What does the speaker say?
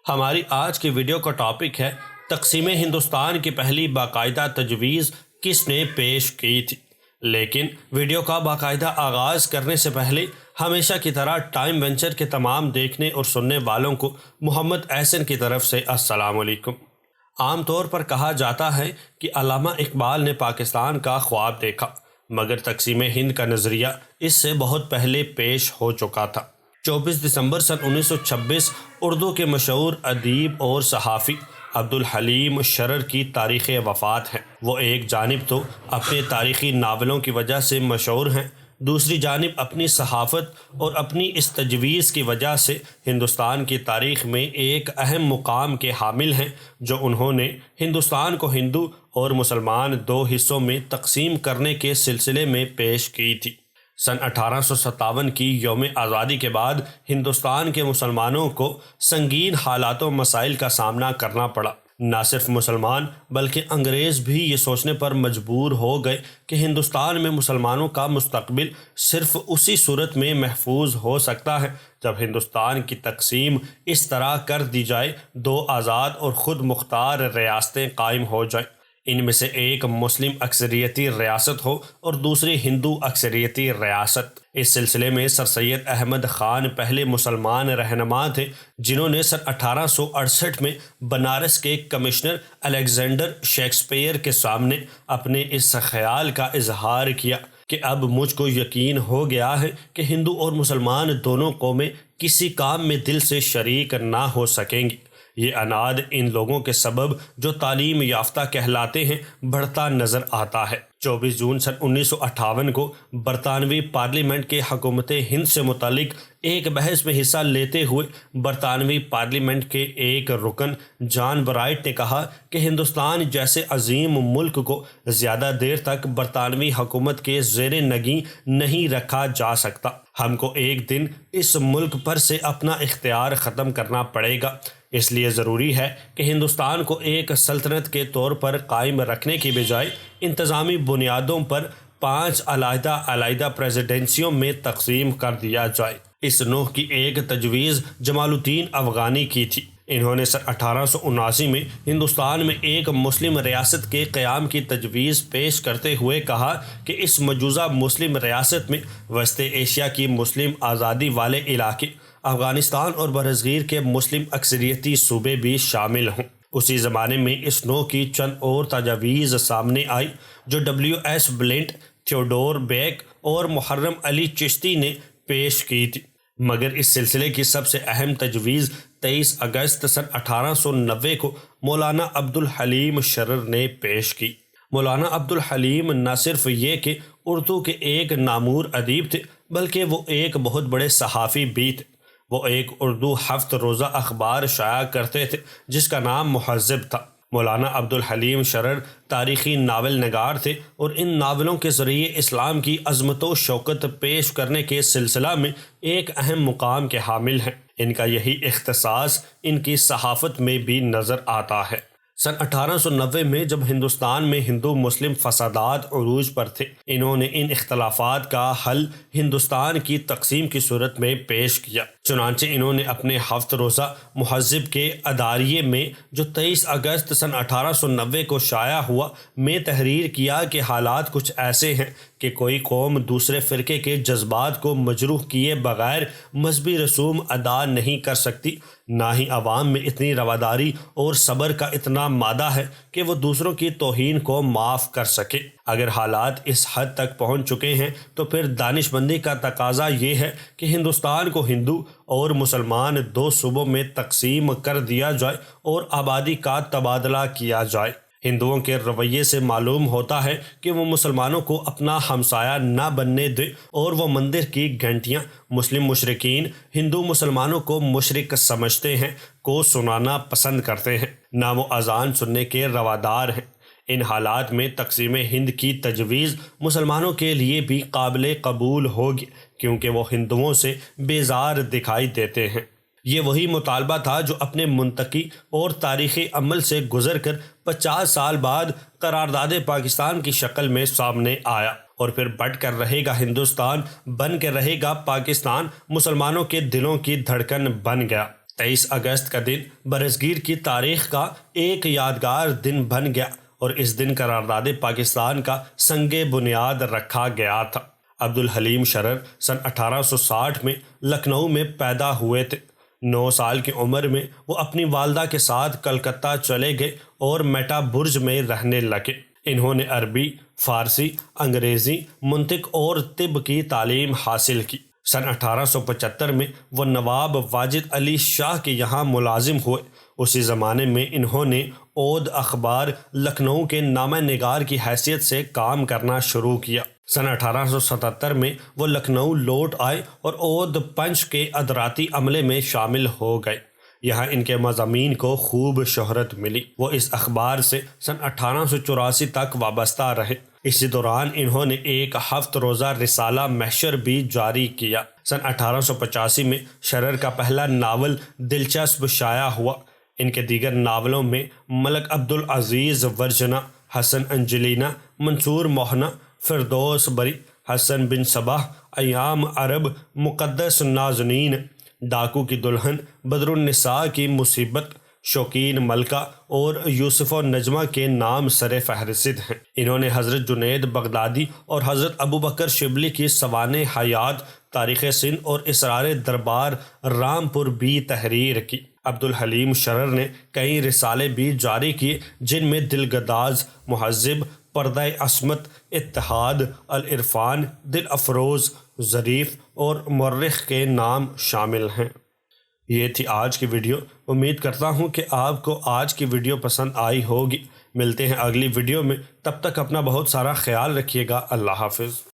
ہماری آج کی ویڈیو کا ٹاپک ہے تقسیم ہندوستان کی پہلی باقاعدہ تجویز کس نے پیش کی تھی۔ لیکن ویڈیو کا باقاعدہ آغاز کرنے سے پہلے ہمیشہ کی طرح ٹائم وینچر کے تمام دیکھنے اور سننے والوں کو محمد احسن کی طرف سے السلام علیکم۔ عام طور پر کہا جاتا ہے کہ علامہ اقبال نے پاکستان کا خواب دیکھا، مگر تقسیم ہند کا نظریہ اس سے بہت پہلے پیش ہو چکا تھا۔ 24 دسمبر سن 1926 اردو کے مشہور ادیب اور صحافی عبدالحلیم شرر کی تاریخ وفات ہے۔ وہ ایک جانب تو اپنے تاریخی ناولوں کی وجہ سے مشہور ہیں، دوسری جانب اپنی صحافت اور اپنی اس تجویز کی وجہ سے ہندوستان کی تاریخ میں ایک اہم مقام کے حامل ہیں، جو انہوں نے ہندوستان کو ہندو اور مسلمان دو حصوں میں تقسیم کرنے کے سلسلے میں پیش کی تھی۔ سن 1857 کی یوم آزادی کے بعد ہندوستان کے مسلمانوں کو سنگین حالات و مسائل کا سامنا کرنا پڑا۔ نہ صرف مسلمان بلکہ انگریز بھی یہ سوچنے پر مجبور ہو گئے کہ ہندوستان میں مسلمانوں کا مستقبل صرف اسی صورت میں محفوظ ہو سکتا ہے جب ہندوستان کی تقسیم اس طرح کر دی جائے دو آزاد اور خود مختار ریاستیں قائم ہو جائیں، ان میں سے ایک مسلم اکثریتی ریاست ہو اور دوسری ہندو اکثریتی ریاست۔ اس سلسلے میں سر سید احمد خان پہلے مسلمان رہنما تھے جنہوں نے سن 1868 میں بنارس کے کمشنر الیگزینڈر شیکسپیئر کے سامنے اپنے اس خیال کا اظہار کیا کہ اب مجھ کو یقین ہو گیا ہے کہ ہندو اور مسلمان دونوں قومیں کسی کام میں دل سے شریک نہ ہو سکیں گی۔ یہ عناد ان لوگوں کے سبب جو تعلیم یافتہ کہلاتے ہیں بڑھتا نظر آتا ہے۔ 24 جون سن 1958 کو برطانوی پارلیمنٹ کے حکومت ہند سے متعلق ایک بحث میں حصہ لیتے ہوئے برطانوی پارلیمنٹ کے ایک رکن جان برائٹ نے کہا کہ ہندوستان جیسے عظیم ملک کو زیادہ دیر تک برطانوی حکومت کے زیر نگیں نہیں رکھا جا سکتا۔ ہم کو ایک دن اس ملک پر سے اپنا اختیار ختم کرنا پڑے گا۔ اس لیے ضروری ہے کہ ہندوستان کو ایک سلطنت کے طور پر قائم رکھنے کی بجائے انتظامی بنیادوں پر 5 علیحدہ پریزیڈنسیوں میں تقسیم کر دیا جائے۔ اس نوع کی ایک تجویز جمال الدین افغانی کی تھی۔ انہوں نے سن 1879 میں ہندوستان میں ایک مسلم ریاست کے قیام کی تجویز پیش کرتے ہوئے کہا کہ اس مجوزہ مسلم ریاست میں وسط ایشیا کی مسلم آزادی والے علاقے، افغانستان اور برصغیر کے مسلم اکثریتی صوبے بھی شامل ہوں۔ اسی زمانے میں اس نوع کی چند اور تجاویز سامنے آئی جو WS بلنٹ، تھیوڈور بیک اور محرم علی چشتی نے پیش کی تھی، مگر اس سلسلے کی سب سے اہم تجویز 23 اگست سن 1890 کو مولانا عبدالحلیم شرر نے پیش کی۔ مولانا عبدالحلیم نہ صرف یہ کہ اردو کے ایک نامور ادیب تھے بلکہ وہ ایک بہت بڑے صحافی بھی تھے۔ وہ ایک اردو 7 روزہ اخبار شائع کرتے تھے جس کا نام مہذب تھا۔ مولانا عبدالحلیم شرر تاریخی ناول نگار تھے اور ان ناولوں کے ذریعے اسلام کی عظمت و شوکت پیش کرنے کے سلسلہ میں ایک اہم مقام کے حامل ہیں۔ ان کا یہی اختصاص ان کی صحافت میں بھی نظر آتا ہے۔ سن 1890 میں جب ہندوستان میں ہندو مسلم فسادات عروج پر تھے، انہوں نے ان اختلافات کا حل ہندوستان کی تقسیم کی صورت میں پیش کیا۔ چنانچہ انہوں نے اپنے 7 روزہ مہذب کے اداریے میں جو 23 اگست سن 1890 کو شائع ہوا میں تحریر کیا کہ حالات کچھ ایسے ہیں کہ کوئی قوم دوسرے فرقے کے جذبات کو مجروح کیے بغیر مذہبی رسوم ادا نہیں کر سکتی، نہ ہی عوام میں اتنی رواداری اور صبر کا اتنا مادہ ہے کہ وہ دوسروں کی توہین کو معاف کر سکے۔ اگر حالات اس حد تک پہنچ چکے ہیں تو پھر دانش مندی کا تقاضا یہ ہے کہ ہندوستان کو ہندو اور مسلمان دو صوبوں میں تقسیم کر دیا جائے اور آبادی کا تبادلہ کیا جائے۔ ہندوؤں کے رویے سے معلوم ہوتا ہے کہ وہ مسلمانوں کو اپنا ہمسایہ نہ بننے دے اور وہ مندر کی گھنٹیاں مسلم مشرکین ہندو مسلمانوں کو مشرک سمجھتے ہیں کو سنانا پسند کرتے ہیں، نہ وہ اذان سننے کے روادار ہیں۔ ان حالات میں تقسیم ہند کی تجویز مسلمانوں کے لیے بھی قابل قبول ہوگی کیونکہ وہ ہندوؤں سے بیزار دکھائی دیتے ہیں۔ یہ وہی مطالبہ تھا جو اپنے منطقی اور تاریخی عمل سے گزر کر 50 سال بعد قرارداد پاکستان کی شکل میں سامنے آیا اور پھر بڑھ کر رہے گا ہندوستان، بن کے رہے گا پاکستان، مسلمانوں کے دلوں کی دھڑکن بن گیا۔ 23 اگست کا دن برصغیر کی تاریخ کا ایک یادگار دن بن گیا اور اس دن قرارداد پاکستان کا سنگ بنیاد رکھا گیا تھا۔ عبدالحلیم شرر سن 1860 میں لکھنؤ میں پیدا ہوئے تھے۔ 9 سال کی عمر میں وہ اپنی والدہ کے ساتھ کلکتہ چلے گئے اور میٹا برج میں رہنے لگے۔ انہوں نے عربی، فارسی، انگریزی، منطق اور طب کی تعلیم حاصل کی۔ سن 1875 میں وہ نواب واجد علی شاہ کے یہاں ملازم ہوئے۔ اسی زمانے میں انہوں نے اودھ اخبار لکھنؤ کے نامہ نگار کی حیثیت سے کام کرنا شروع کیا۔ سن 1877 میں وہ لکھنؤ لوٹ آئے اور اودھ پنچ کے ادراتی عملے میں شامل ہو گئے۔ یہاں ان کے مضامین کو خوب شہرت ملی۔ وہ اس اخبار سے سن 1884 تک وابستہ رہے۔ اسی دوران انہوں نے ایک 7 روزہ رسالہ محشر بھی جاری کیا۔ سن 1885 میں شرر کا پہلا ناول دلچسپ شائع ہوا۔ ان کے دیگر ناولوں میں ملک عبدالعزیز ورجنا، حسن انجلینا، منصور موہنا، فردوس بری، حسن بن صباح، ایام عرب، مقدس نازنین، ڈاکو کی دلہن، بدر النساء کی مصیبت، شوقین ملکہ اور یوسف و نجمہ کے نام سر فہرست ہیں۔ انہوں نے حضرت جنید بغدادی اور حضرت ابوبکر شبلی کی سوانح حیات، تاریخ سندھ اور اسرار دربار رامپور بھی تحریر کی۔ عبدالحلیم شرر نے کئی رسالے بھی جاری کیے جن میں دلگداز، مہذب، پردہ عصمت، اتحاد، العرفان، دل افروز، ظریف اور مورخ کے نام شامل ہیں۔ یہ تھی آج کی ویڈیو۔ امید کرتا ہوں کہ آپ کو آج کی ویڈیو پسند آئی ہوگی۔ ملتے ہیں اگلی ویڈیو میں، تب تک اپنا بہت سارا خیال رکھیے گا۔ اللہ حافظ۔